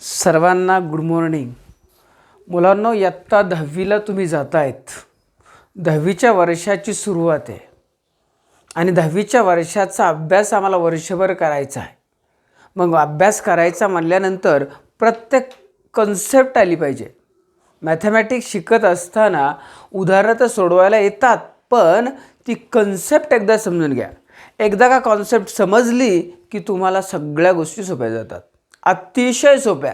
सर्वांना good morning. मुलांनो, इयत्ता 10वीला तुम्ही जातायत. 10वीच्या वर्षाची सुरुवात आहे आणि 10वीच्या वर्षाचा अभ्यास आम्हाला वर्षभर करायचा आहे. मग अभ्यास करायचा म्हणल्यानंतर प्रत्येक कन्सेप्ट आली पाहिजे. मॅथमॅटिक्स शिकत असताना उदाहरणं तर सोडवायला येतात, पण ती कन्सेप्ट एकदा समजून घ्या. एकदा का कॉन्सेप्ट समजली की तुम्हाला सगळ्या गोष्टी सोप्या जातात, अतिशय सोप्या.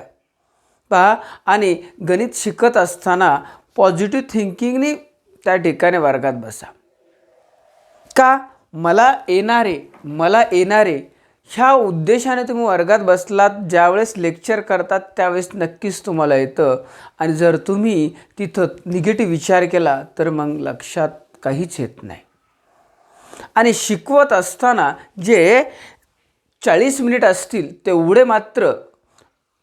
पहा, आणि गणित शिकत असताना पॉझिटिव्ह थिंकिंगनी त्या ठिकाणी वर्गात बसा. का मला येणारे ह्या उद्देशाने तुम्ही वर्गात बसलात. ज्यावेळेस लेक्चर करतात त्यावेळेस नक्कीच तुम्हाला येतं, आणि जर तुम्ही तिथं निगेटिव्ह विचार केला तर मग लक्षात काहीच येत नाही. आणि शिकवत असताना जे 40 मिनिट असतील तेवढे मात्र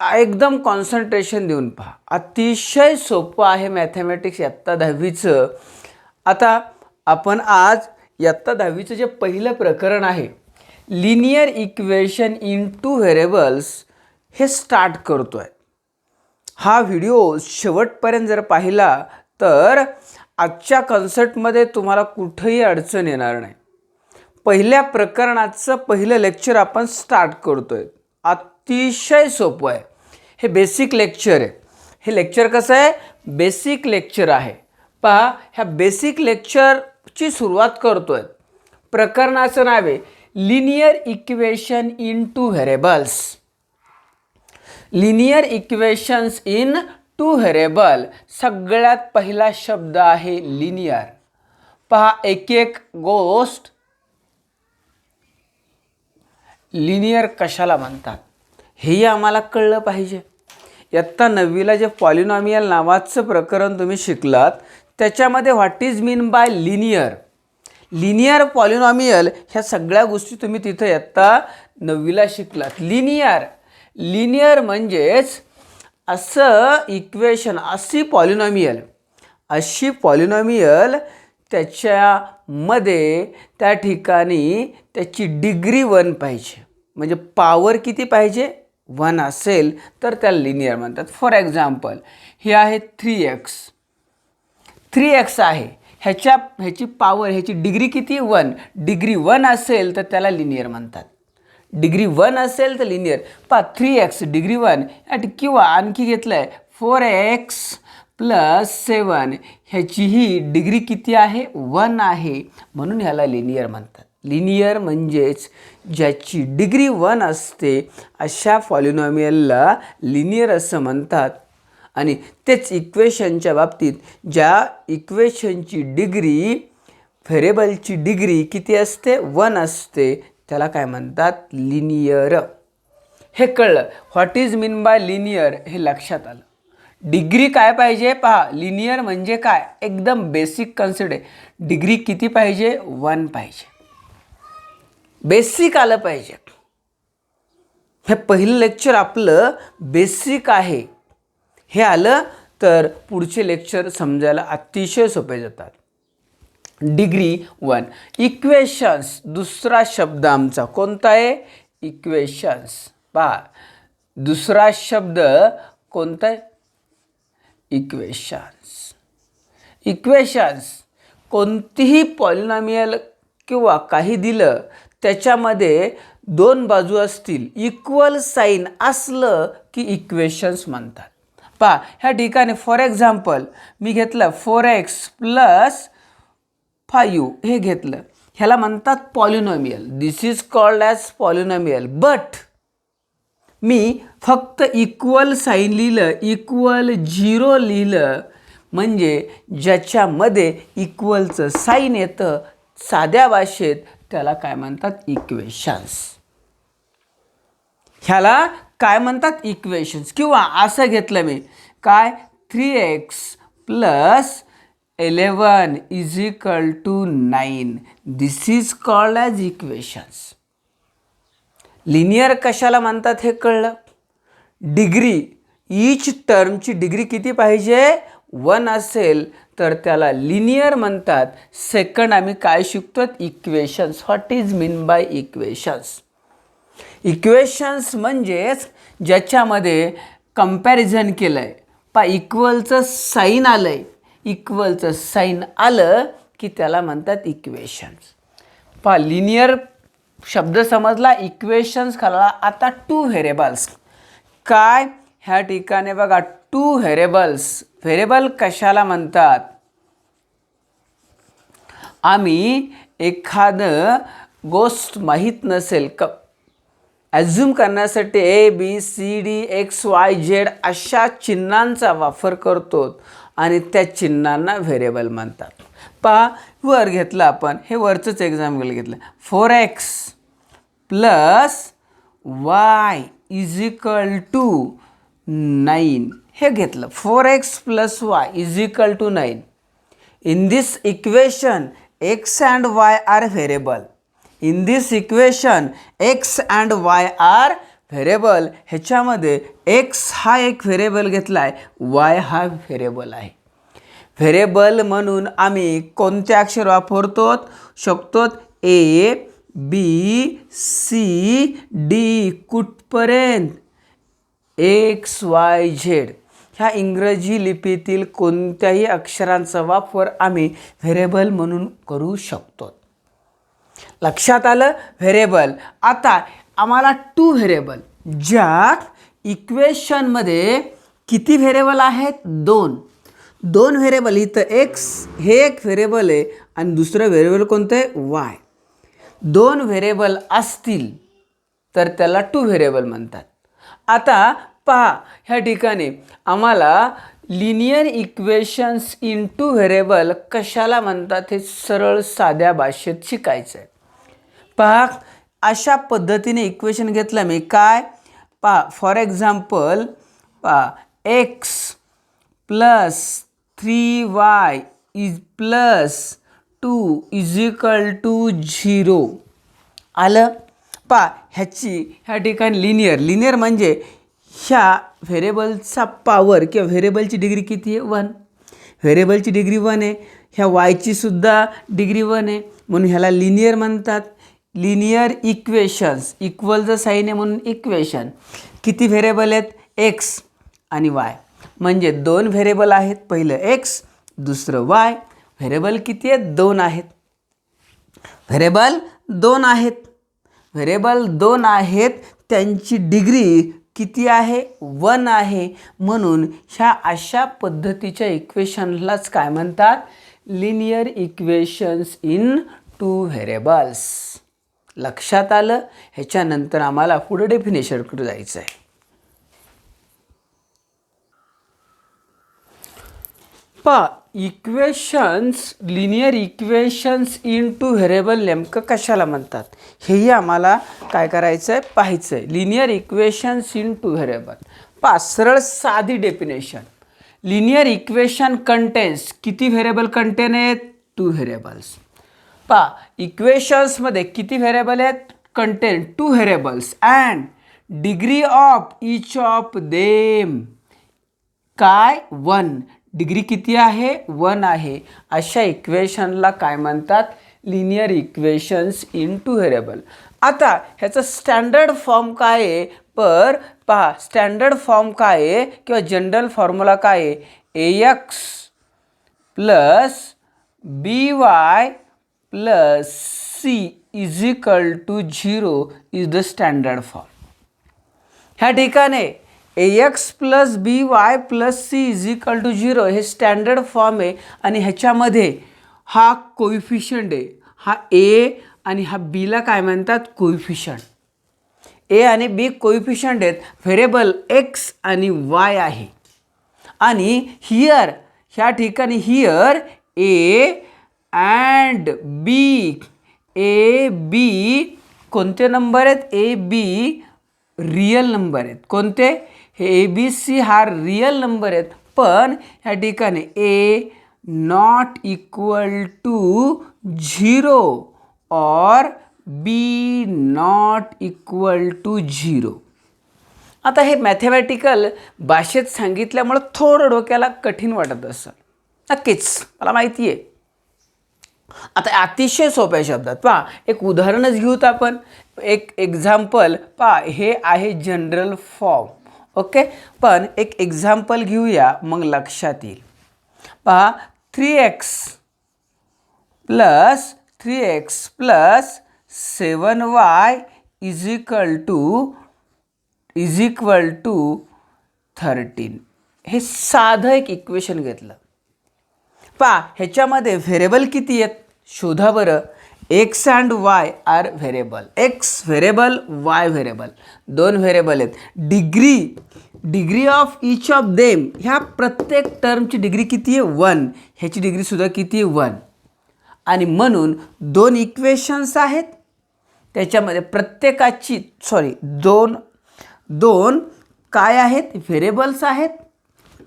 एकदम कॉन्सन्ट्रेशन देऊन पहा. अतिशय सोपं आहे मॅथमॅटिक्स इयत्ता 10वीचं. आता आपण आज इयत्ता 10वीचं जे पहिलं प्रकरण आहे, लिनियर इक्वेशन इन 2 व्हेरिएबल्स, हे स्टार्ट करतो आहे. हा व्हिडिओ शेवटपर्यंत जर पाहिला तर आजच्या कन्सेप्टमध्ये तुम्हाला कुठेही अडचण येणार नाही. पहिल्या प्रकरणाचं पहिलं लेक्चर आपण स्टार्ट करतो आहे. अतिशय सोपं आहे. हे बेसिक लेक्चर आहे. हे लेक्चर कसं आहे? बेसिक लेक्चर आहे. पहा, ह्या बेसिक लेक्चरची सुरुवात करतो आहे. प्रकरणाचं नाव आहे linear equation in 2 variables. Linear equations in 2 variable. सगळ्यात पहिला शब्द आहे लिनियर. पहा, एक एक गोष्ट लिनियर कशाला म्हणतात हेही आम्हाला कळलं पाहिजे. इयत्ता 9वीला जे पॉलिनॉमियल नावाचं प्रकरण तुम्ही शिकलात त्याच्यामध्ये what is mean by linear polynomial ह्या सगळ्या गोष्टी तुम्ही तिथं इयत्ता 9वीला शिकलात. लिनियर म्हणजेच असं इक्वेशन, अशी पॉलिनॉमियल त्याच्यामध्ये त्या ठिकाणी त्याची डिग्री 1 पाहिजे. म्हणजे पॉवर किती पाहिजे? 1 असेल तर त्याला लिनियर म्हणतात. फॉर एक्झाम्पल, हे आहे 3x आहे. ह्याची पॉवर, ह्याची डिग्री किती? 1. डिग्री 1 असेल तर त्याला लिनियर म्हणतात. डिग्री 1 असेल तर लिनियर. पहा, 3x डिग्री 1, किंवा आणखी घेतलं आहे 4x + 7, ह्याचीही डिग्री किती आहे? 1 आहे, म्हणून ह्याला लिनियर म्हणतात. लिनियर म्हणजेच ज्याची डिग्री 1 असते अशा पॉलिनॉमियलला लिनियर असं म्हणतात. आणि तेच इक्वेशनच्या बाबतीत ज्या इक्वेशनची डिग्री, व्हेरिएबलची डिग्री किती असते? 1 असते, त्याला काय म्हणतात? लिनियर. हे कळलं. What is mean by linear हे लक्षात आलं. डिग्री काय पाहिजे? पहा, लिनियर म्हणजे काय? एकदम बेसिक कन्सेप्ट आहे. डिग्री किती पाहिजे? 1 पाहिजे. बेसिक आलं पाहिजे. हे पहिलं लेक्चर आपलं बेसिक आहे. हे आलं तर पुढचे लेक्चर समजायला अतिशय सोपे जातात. डिग्री 1. इक्वेशन्स, दुसरा शब्द आमचा कोणता आहे? इक्वेशन्स. पहा, दुसरा शब्द कोणता आहे? इक्वेशन्स. कोणतीही पॉलिनॉमियल किंवा काही दिलं त्याच्यामध्ये 2 बाजू असतील, इक्वल साईन असलं की इक्वेशन्स म्हणतात. पहा, ह्या ठिकाणी फॉर एक्झाम्पल मी घेतलं 4x + 5 हे घेतलं, ह्याला म्हणतात polynomial. This is called as polynomial. But मी फक्त इक्वल साईन लिहिलं, इक्वल 0 लिहिलं, म्हणजे ज्याच्यामध्ये इक्वलचं साईन येतं साध्या भाषेत, त्याला काय म्हणतात? इक्वेशन्स. ह्याला काय म्हणतात? इक्वेशन्स. किंवा असं घेतलं मी, काय? 3x + 11 = 9. This is called as equations. Linear कशाला म्हणतात हे कळलं. डिग्री, ईच टर्मची डिग्री किती पाहिजे? 1 असेल तर त्याला लिनियर म्हणतात. सेकंड आम्ही काय शिकतो? Equations. What is mean by equations? Equations म्हणजेच ज्याच्यामध्ये कंपॅरिझन केलं आहे, पा इक्वलचं साईन आलं आहे, इक्वलचं साईन आलं की त्याला म्हणतात इक्वेशन्स. पा लिनियर शब्द समजला, इक्वेशन्स कळला. आता टू व्हेरिएबल्स काय, ह्या ठिकाणी बघा टू व्हेरिएबल्स. व्हेरिएबल कशाला म्हणतात, आम्ही एखादं गोष्ट माहीत नसेल ॲझ्युम करण्यासाठी ABCD XYZ अशा चिन्हांचा वापर करतो आणि त्या चिन्हांना व्हेरिएबल म्हणतात. पहा वर घेतलं आपण, हे वरचंच एक्झाम्पल घेतलं, 4x + y = 9 हे घेतलं. 4x + y = 9. In this equation x and y are variable. In this equation x and y are variable. ह्याच्यामध्ये x हा एक व्हेरिएबल घेतला आहे, y हा व्हेरिएबल आहे. व्हेरिएबल म्हणून आम्ही कोणते अक्षर वापरतो शकतो, A B C D कुठपर्यंत XYZ. ह्या इंग्रजी लिपीतील कोणत्याही अक्षरांचा वापर आम्ही व्हेरिएबल म्हणून करू शकतो. लक्षात आलं व्हेरिएबल. आता आम्हाला टू व्हेरिएबल, ज्यात इक्वेशनमध्ये किती व्हेरिएबल आहेत, दोन व्हेरिएबल. इथं x हे एक व्हेरिएबल आहे आणि दुसरं व्हेरिएबल कोणतं आहे, y. दोन व्हेरिएबल असतील तर त्याला टू व्हेरिएबल म्हणतात. आता पहा ह्या ठिकाणी आम्हाला linear equations in two variable कशाला म्हणतात हे सरळ साध्या भाषेत शिकायचं आहे. पहा अशा पद्धतीने इक्वेशन घेतलं मी, काय पहा फॉर एक्झाम्पल, पहा x + 3y + 2 = 0 आलं. पहा ह्या ठिकाणी लिनियर म्हणजे ह्या व्हेरिएबलचा पॉवर किंवा व्हेरिएबलची डिग्री किती आहे, 1. व्हेरिएबलची डिग्री 1 आहे, ह्या वायची सुद्धा डिग्री 1 आहे, म्हणून ह्याला लिनियर म्हणतात. लिनियर इक्वेशन्स, इक्वलचं साईन आहे म्हणून इक्वेशन. किती व्हेरिएबल आहेत, x आणि y, म्हणजे दोन व्हेरिएबल आहेत, पहिलं x दुसरं y. व्हेरिएबल किती आहेत, 2 आहेत. व्हेरिएबल 2 आहेत, व्हेरिएबल 2 आहेत, त्यांची डिग्री किती आहे, 1 आहे. म्हणून ह्या अशा पद्धतीच्या इक्वेशनलाच काय म्हणतात, linear equations in two variables. लक्षात आलं. ह्याच्यानंतर आम्हाला पुढे डेफिनेशनकडे जायचं आहे. पहा equations, linear equations in two variable नेमकं कशाला म्हणतात हेही आम्हाला काय करायचं आहे, पाहायचं आहे. Linear equations in two variable, पहा सरळ साधी डेफिनेशन. लिनियर इक्वेशन कंटेन्स, किती व्हेरिएबल कंटेन आहेत, 2 व्हेरिएबल्स. पहा इक्वेशन्समध्ये किती व्हेरिएबल आहेत, content 2 variables and degree of each of them काय, 1. डिग्री किती आहे, 1 आहे. अशा इक्वेशनला काय म्हणतात, linear equations in two variable. आता ह्याचं स्टँडर्ड फॉर्म काय आहे, पहा स्टँडर्ड फॉर्म काय आहे किंवा जनरल फॉर्म्युला काय आहे, AX + BY + C = 0 is the standard form. ह्या ठिकाणी AX + BY + C = 0 हे स्टँडर्ड फॉर्म आहे. आणि ह्याच्यामध्ये हा कोइफिशियंट आहे, हा A आणि हा Bला काय म्हणतात, कोइफिशियंट. A आणि B कोइफिशियंट आहेत, व्हेरिएबल X आणि Y आहे. आणि हियर ह्या ठिकाणी here A and B, A B कोणते नंबर आहेत, A B रियल नंबर आहेत. कोणते, हे ABC हा रियल नंबर आहेत. पण ह्या ठिकाणी A ≠ 0 और B ≠ 0. आता हे मॅथमॅटिकल भाषेत सांगितल्यामुळं थोडं डोक्याला कठीण वाटत असेल, नक्कीच मला माहिती आहे. आता अतिशय सोप्या शब्दात पहा एक उदाहरणच घेऊत आपण. एक एक्झाम्पल पहा, हे आहे जनरल फॉर्म ओके, पण एक एक्झाम्पल घेऊया मग लक्षात येईल. पहा 3x plus 7y is equal to 13. हे साधं एक इक्वेशन घेतलं. पहा ह्याच्यामध्ये व्हेरिएबल किती आहेत शोधा बरं. X and Y are variable. X variable, Y variable, दोन व्हेरिएबल आहेत. Degree of each of them, ह्या प्रत्येक टर्मची डिग्री किती आहे 1. ह्याची डिग्री सुद्धा किती आहे 1. आणि म्हणून दोन इक्वेशन्स आहेत, त्याच्यामध्ये प्रत्येकाची दोन काय आहेत व्हेरिएबल्स आहेत,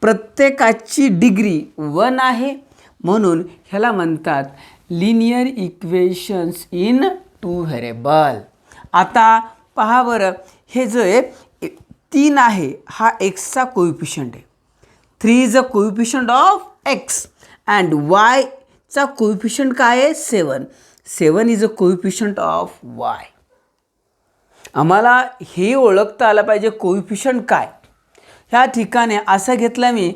प्रत्येकाची डिग्री 1 आहे. म्हणून ह्याला म्हणतात लिनियर इक्वेशन्स इन 2 व्हेरिएबल. आता पहा बरं, हे जे 3 आहे हा एक्सचा कोइफिशियंट आहे. 3 is a coefficient of x and वायचा कोइफिशियंट काय आहे 7. 7 is a coefficient of y. आम्हाला हे ओळखता आलं पाहिजे कोइफिशियंट काय. ह्या ठिकाणी असं घेतलं मी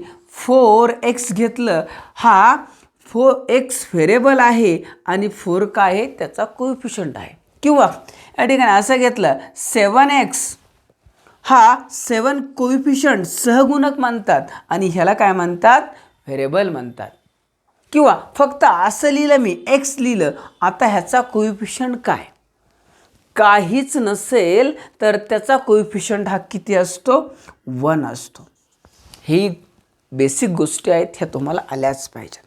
4x घेतलं, हा 4x व्हेरिएबल आहे आणि 4 काय आहे त्याचा कोइफिशियंट आहे. किंवा या ठिकाणी असं घेतलं 7x, हा 7 कोइफिशियंट सहगुणक म्हणतात आणि ह्याला काय म्हणतात व्हेरिएबल म्हणतात. किंवा फक्त असं लिहिलं मी x लिहिलं, आता ह्याचा कोइफिशियंट काय काहीच नसेल तर त्याचा कोइफिशियंट हा किती असतो 1 असतो. ही बेसिक गोष्टी आहेत, ह्या तुम्हाला आल्याच पाहिजेत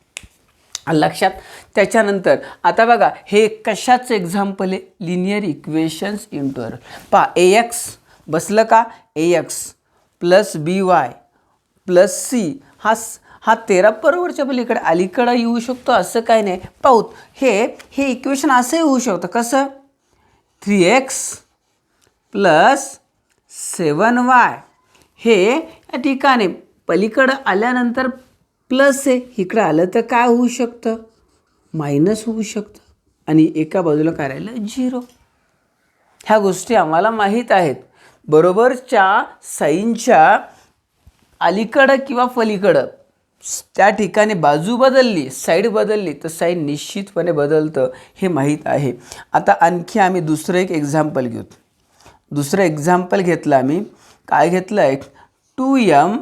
लक्षात. त्याच्यानंतर आता बघा हे कशाचं एक्झाम्पल आहे लिनियर इक्वेशन्स इंटू. पहा ax बसलं का, ax plus by plus c हा 13 बरोबरच्या पलीकडे अलीकडे येऊ शकतो असं काही नाही. पाहूत हे इक्वेशन असंही होऊ शकतं कसं 3x प्लस 7y हे या ठिकाणी पलीकडं आल्यानंतर प्लस आहे, इकडं आलं तर काय होऊ शकतं मायनस होऊ शकतं आणि एका बाजूला काय राहिलं 0. ह्या गोष्टी आम्हाला माहीत आहेत. बरोबरच्या साईनच्या अलीकडं किंवा पलीकडं त्या ठिकाणी बाजू बदलली, साईड बदलली तर साईन निश्चितपणे बदलतं हे माहीत आहे. आता आणखी आम्ही दुसरं एक एक्झाम्पल घेऊ. दुसरं एक्झाम्पल घेतलं आम्ही, काय घेतलं आहे 2m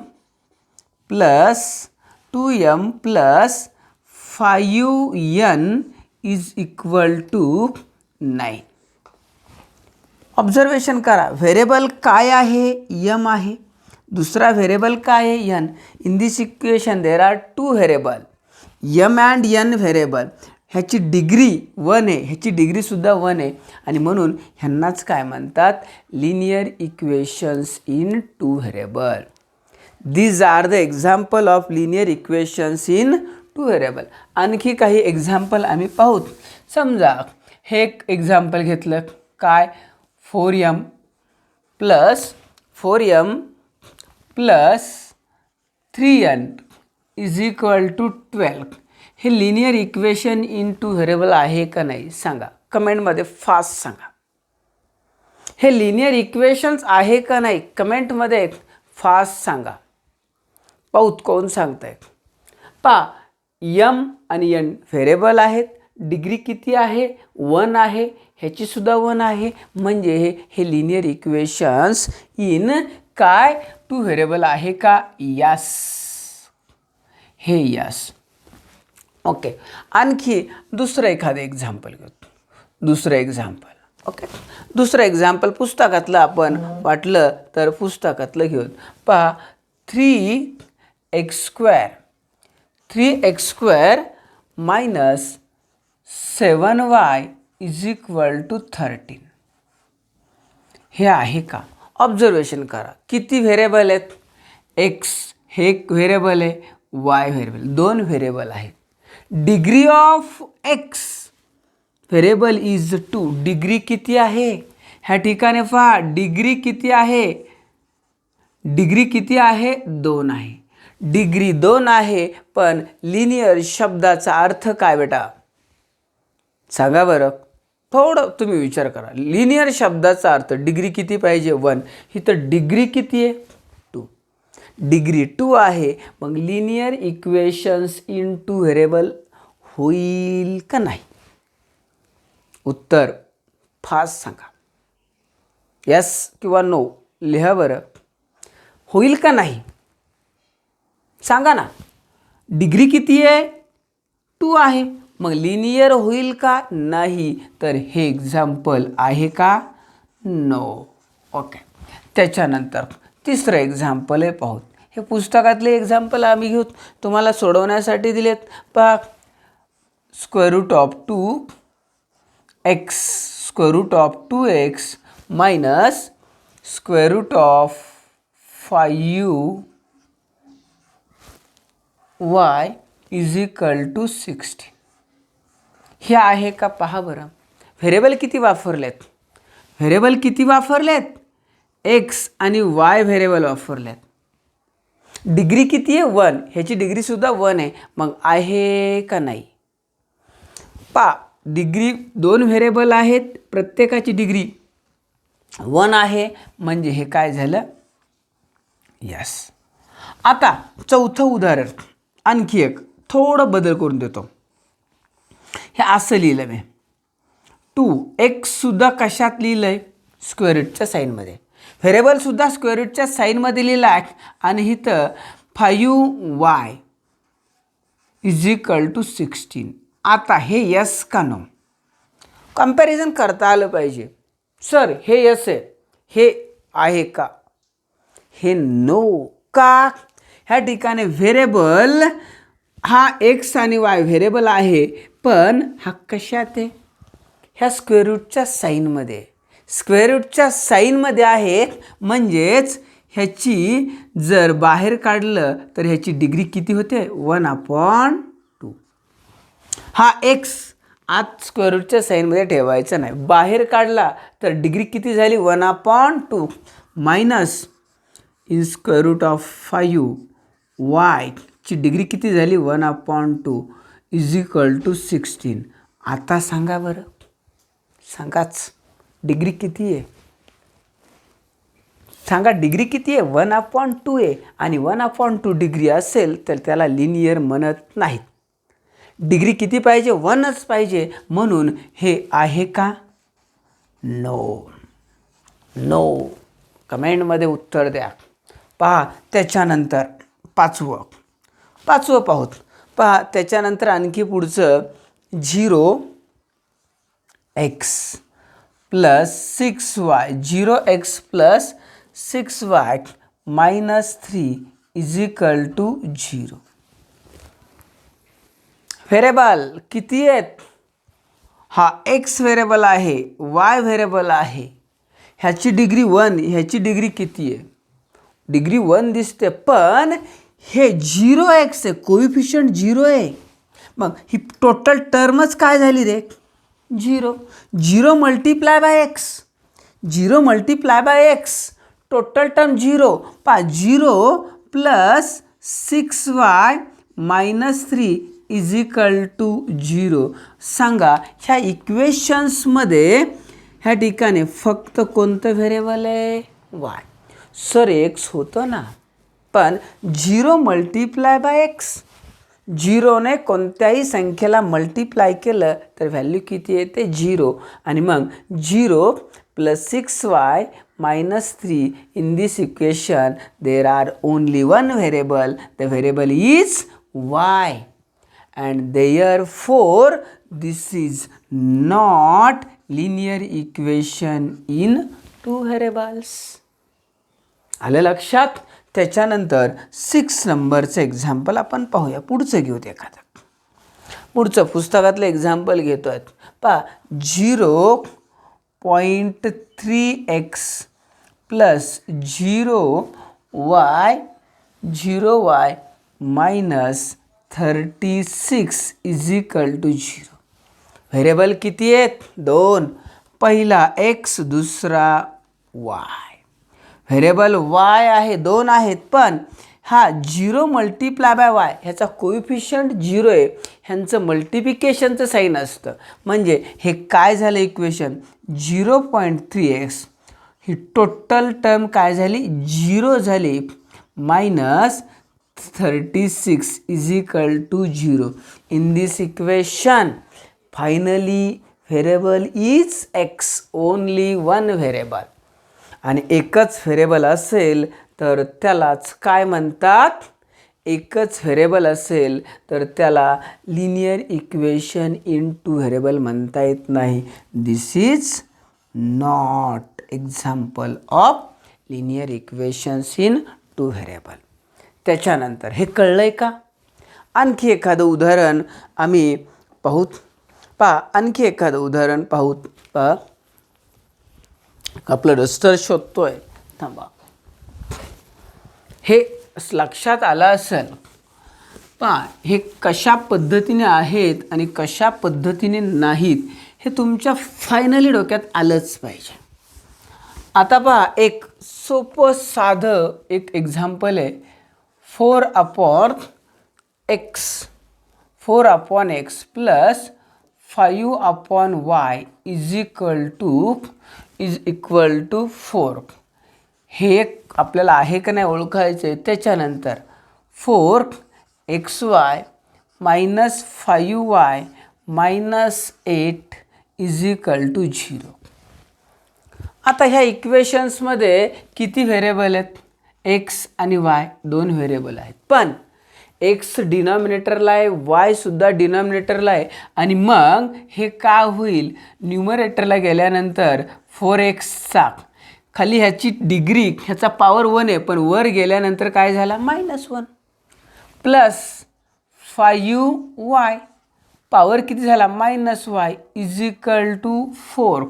plus 5n is equal to 9. Observation करा, व्हेरिएबल काय आहे m आहे, दुसरा व्हेरिएबल काय आहे n. In this equation there are 2 variable m and n variable. ह्याची डिग्री 1 आहे, ह्याची डिग्रीसुद्धा 1 आहे आणि म्हणून ह्यांनाच काय म्हणतात linear equations in 2 variable. These are the example of linear equations in 2 variable. आणखी काही एक्झाम्पल आम्ही पाहूत. समजा हे एक एक्झाम्पल घेतलं काय 4m plus 3n is equal to 12. हे लिनियर इक्वेशन इन 2 व्हेरिएबल आहे का नाही सांगा कमेंटमध्ये, फास्ट सांगा. हे लिनियर इक्वेशन्स आहे का नाही कमेंटमध्ये फास्ट सांगा. पाहूत कोण सांगतायत. पहा m आणि n व्हेरिएबल आहेत, डिग्री किती आहे 1 आहे, ह्याची सुद्धा 1 आहे. म्हणजे हे लिनियर इक्वेशन्स इन काय 2 व्हेरिएबल आहे का यस, हे यस. ओके, आणखी दुसरं एखादं एक्झाम्पल घेऊ. दुसरं एक्झाम्पल पुस्तकातलं आपण वाटलं तर पुस्तकातलं घेऊन. पहा 3x square minus 7y is equal to 13. हे आहे का ऑब्झर्वेशन करा. किती व्हेरिएबल आहेत, x हे एक व्हेरिएबल आहे, y व्हेरिएबल, 2 व्हेरिएबल आहेत. Degree of x variable is 2. Degree किती आहे ह्या ठिकाणी पहा, डिग्री किती आहे 2 आहे. डिग्री 2 आहे पण लिनियर शब्दाचा अर्थ काय बेटा सांगा बरं, थोडं तुम्ही विचार करा. लिनियर शब्दाचा अर्थ डिग्री किती पाहिजे 1, ही तर डिग्री किती आहे डिग्री 2 आहे, मग लिनियर इक्वेशन्स इन 2 व्हेरिएबल होईल का नाही? उत्तर फास्ट सांगा. यस किंवा नो लिहा बरं. होईल का नाही सांगा ना. डिग्री किती आहे? 2 आहे, मग लिनियर होईल का नाही? तर हे एक्झाम्पल आहे का? नो. ओके. त्याच्यानंतर तिसरं एक्झाम्पल आहे पाहू. हे पुस्तकातले एक्झाम्पल आम्ही घेऊ, तुम्हाला सोडवण्यासाठी दिलेत. पहा, square root of 2x square root of 2x minus square root of 5y is equal to 16. हे आहे का पहा बरं. व्हेरिएबल किती वापरलेत? व्हेरिएबल किती वापरलेत? x आणि y व्हेरिएबल वापरलेत. डिग्री किती आहे? 1. ह्याची डिग्रीसुद्धा 1 आहे, मग आहे का नाही? पहा, डिग्री 2 व्हेरिएबल आहेत, प्रत्येकाची डिग्री 1 आहे, म्हणजे हे काय झालं? यस. आता चौथं उदाहरण, आणखी एक थोडं बदल करून देतो. हे असं लिहिलं मी. 2x सुद्धा कशात लिहिलं आहे? स्क्वेअर रूटच्या साईनमध्ये. व्हेरिएबलसुद्धा स्क्वेअर रूटच्या साईनमध्ये लिहिलं आहे, आणि इथं 5y इज इक्वल टू 16. आता हे यस का नो? कंपॅरिझन करता आलं पाहिजे. सर हे यस आहे, हे आहे का? हे नो का? ह्या ठिकाणी व्हेरिएबल हा x आणि y व्हेरिएबल आहे, पण हा कशात आहे? ह्या स्क्वेअर रूटच्या साईनमध्ये. स्क्वेअर रूटच्या साईनमध्ये आहे, म्हणजेच ह्याची जर बाहेर काढलं तर ह्याची डिग्री किती होते? 1/2. हा x आत स्क्वेअर रूटच्या साईनमध्ये ठेवायचा नाही, बाहेर काढला तर डिग्री किती झाली? 1/2 minus in square root of 5y ची डिग्री किती झाली? 1/2 इज इक्वल टू 16. आता सांगा बरं, सांगाच डिग्री किती आहे? सांगा डिग्री किती आहे? 1/2 आहे, आणि 1/2 डिग्री असेल तर त्याला लिनियर म्हणत नाहीत. डिग्री किती पाहिजे? 1च पाहिजे, म्हणून हे आहे का? नो. नो. कमेंटमध्ये उत्तर द्या. पहा, त्याच्यानंतर पाचवं पाहूत. पहा, त्याच्यानंतर आणखी पुढचं 0x plus 6y 0x plus 6y minus 3 is equal to 0. Variable किती आहेत? हा x व्हेरिएबल आहे, y व्हेरिएबल आहे. ह्याची डिग्री 1, ह्याची डिग्री किती आहे? डिग्री 1 दिसते, पण हे 0x आहे, कोइफिशियंट 0 आहे. मग ही टोटल टर्मच काय झाली रे? 0. 0 multiply by x, 0 multiply by x, total term 0. पहा, 0 plus 6y minus 3 is equal to 0. सांगा, ह्या इक्वेशन्समध्ये ह्या ठिकाणी फक्त कोणतं व्हेरिएबल आहे? y. सर x होतं ना, पण 0 मल्टिप्लाय बाय x. 0ने कोणत्याही संख्येला मल्टिप्लाय केलं तर व्हॅल्यू किती येते? 0. आणि मग 0 plus 6y minus 3 in this equation there R only one variable. The variable is y. and therefore this is not linear equation in 2 variables. आलं लक्षात? त्याच्यानंतर 6 नंबरचं एक्झाम्पल आपण पाहूया. पुढचं घेऊत एखादं. पुढचं पुस्तकातलं एक्झाम्पल घेतो आहेत. पहा, 0.3x plus 0y minus 36 is equal to 0. Variable किती आहेत? 2. पहिला x, दुसरा y. व्हेरिएबल y आहे, 2 आहेत, पण हा 0 मल्टिप्लाय बाय y, ह्याचा कोइफिशियंट 0 आहे, ह्यांचं मल्टिप्लिकेशनचं साईन असतं. म्हणजे हे काय झालं इक्वेशन? 0.3x ही टोटल टर्म काय झाली? 0 झाली, minus 36 is equal to 0. In this equation, finally variable is x, only one variable. आणि एकच व्हेरिएबल असेल तर त्यालाच काय म्हणतात? एकच व्हेरिएबल असेल तर त्याला linear equation in two variable म्हणता येत नाही. This is not example of linear equations in two variable. त्याच्यानंतर हे कळलंय का? आणखी एखादं उदाहरण आम्ही पाहूत. आणखी एखादं उदाहरण पाहूत. आपलं रजिस्टर शोधतोय. थांबा. हे लक्षात आलं असेल. हे कशा पद्धतीने आहेत आणि कशा पद्धतीने नाहीत हे तुमच्या फायनली डोक्यात आलंच पाहिजे. आता एक सोपं साधं एक एक्झाम्पल आहे. 4/x plus 5/y is equal to 4. हे आपल्याला आहे का नाही ओळखायचं आहे. त्याच्यानंतर 4xy minus 5y minus 8 is equal to 0. आता ह्या इक्वेशन्समध्ये किती व्हेरिएबल आहेत? एक्स आणि वाय दोन व्हेरिएबल आहेत. पण एक्स डिनॉमिनेटरला आहे, वाय सुद्धा डिनॉमिनेटरला आहे. आणि मग हे का होईल? न्यूमरेटरला गेल्यानंतर 4xचा खाली ह्याची डिग्री ह्याचा पॉवर 1 आहे, पण वर गेल्यानंतर काय झाला? -1 प्लस 5y पॉवर किती झाला? -y is equal to 4.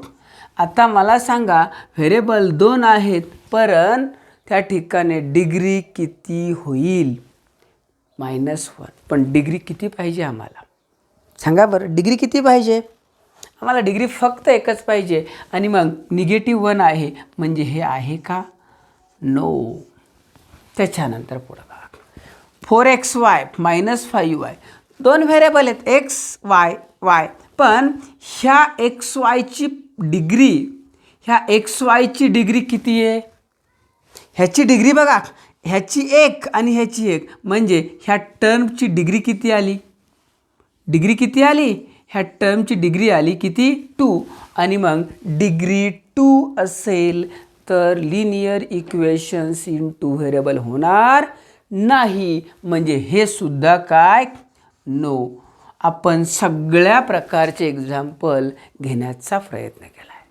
आता मला सांगा व्हेरिएबल 2 आहेत, पण त्या ठिकाणी डिग्री किती होईल? -1. पण डिग्री किती पाहिजे आम्हाला? सांगा बरं, डिग्री किती पाहिजे आम्हाला? डिग्री फक्त एकच पाहिजे. आणि मग -1 आहे म्हणजे हे आहे का? नो. त्याच्यानंतर पुढं बघा. 4xy मायनस 5y दोन व्हेरिएबल आहेत, एक्स वाय वाय. पण ह्या xyची डिग्री, ह्या xyची डिग्री किती आहे? ह्याची डिग्री बघा, ह्याची 1 आणि ह्याची 1 म्हणजे ह्या टर्मची डिग्री किती आली? डिग्री किती आली? ह्या टर्मची डिग्री आली किती? 2. आणि मग डिग्री 2 असेल तर linear equations in two variable होणार नाही. म्हणजे हे सुद्धा काय? नो. आपण सगळ्या प्रकारचे एक्झाम्पल घेण्याचा प्रयत्न केला आहे.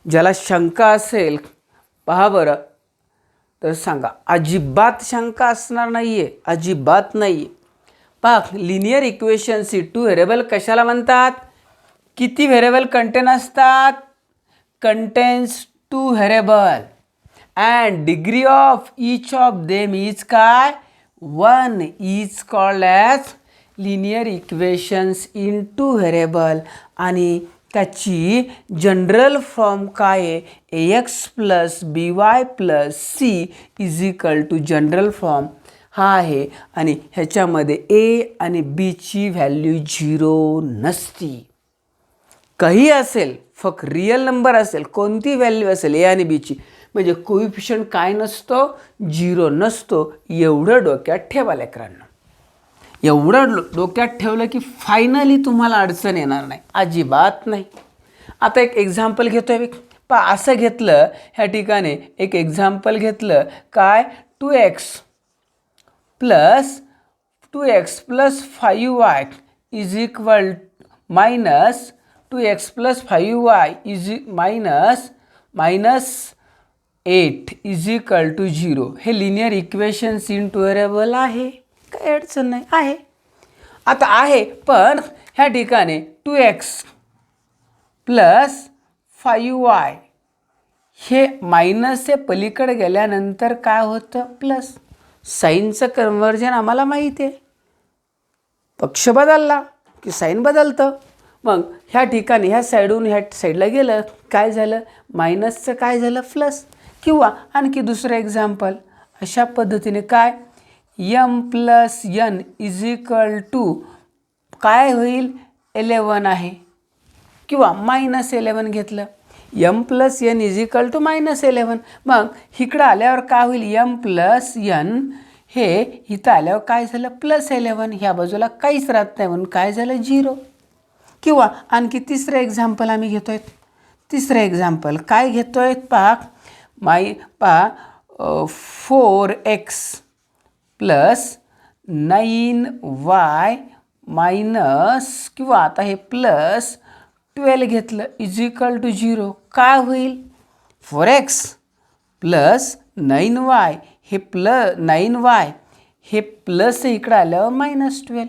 ज्याला शंका असेल पहा बरं तर सांगा. अजिबात शंका असणार नाही आहे, अजिबात नाही. पहा, linear equations in two variable कशाला म्हणतात? किती व्हेरिएबल कंटेन असतात? Contains 2 variable and degree of each of them is काय? 1 is called as linear equations in two variable. आणि त्याची जनरल फॉर्म काय आहे? ax plus by plus c is equal to general form हा आहे. आणि ह्याच्यामध्ये a आणि b ची व्हॅल्यू 0 नसती. काही असेल, फक्त रिअल नंबर असेल, कोणती व्हॅल्यू असेल a आणि b ची, म्हणजे कोइफिशियंट काय नसतो? 0 नसतो. एवढं डोक्यात ठेवा लेकरांना. एवढं डोक्यात ठेवलं की फायनली तुम्हाला अडचण येणार नाही, अजिबात नाही. आता एक एक्झाम्पल घेतो आहे. असं घेतलं, ह्या ठिकाणी एक एक्झाम्पल घेतलं काय? 2x plus 5y is equal minus 2x plus 5y is minus 8 is equal to 0. हे linear equations in two variable आहे, काही अडचण नाही आहे. आता आहे, पण ह्या ठिकाणी 2x प्लस 5y हे मायनसचे पलीकडे गेल्यानंतर काय होतं? प्लस. साईनचं कन्व्हर्जन आम्हाला माहिती आहे, पक्ष बदलला की साईन बदलतं. मग ह्या ठिकाणी ह्या साईडहून ह्या साईडला गेलं, काय झालं? मायनसचं काय झालं? प्लस. किंवा आणखी दुसरं एक्झाम्पल अशा पद्धतीने काय? m plus n is equal to काय होईल? 11 आहे. किंवा -11 घेतलं. M plus N is equal to -11. मग इकडं आल्यावर काय होईल, एम प्लस एन हे इथं आल्यावर काय झालं +11. ह्या बाजूला काहीच राहत नाही म्हणून काय झालं 0. किंवा आणखी तिसरं एक्झाम्पल आम्ही घेतो आहे. तिसरं एक्झाम्पल काय घेतो आहे पहा. 4x + 9y मायनस किंवा आता हे +12 घेतलं इज इक्वल टू 0. काय होईल 4x + 9y हे +9y हे प्लस इकडं आल्यावर -12.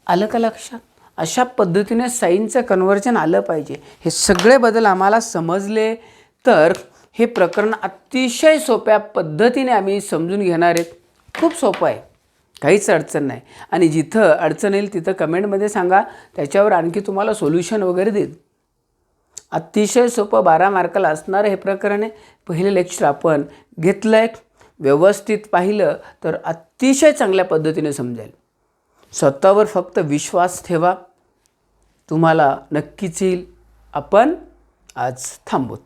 आलं का लक्षात. अशा पद्धतीने साईनचं कन्व्हर्जन आलं पाहिजे. हे सगळे बदल आम्हाला समजले तर हे प्रकरण अतिशय सोप्या पद्धतीने आम्ही समजून घेणार आहेत. खूप सोपं आहे, काहीच अडचण नाही. आणि जिथं अडचण येईल तिथं कमेंटमध्ये सांगा, त्याच्यावर आणखी तुम्हाला सोल्युशन वगैरे देईल. अतिशय सोपं 12 मार्काला असणारं हे प्रकरण आहे. पहिले लेक्चर आपण घेतलं आहे, व्यवस्थित पाहिलं तर अतिशय चांगल्या पद्धतीने समजेल. स्वतःवर फक्त विश्वास ठेवा, तुम्हाला नक्कीच येईल. आपण आज थांबूत.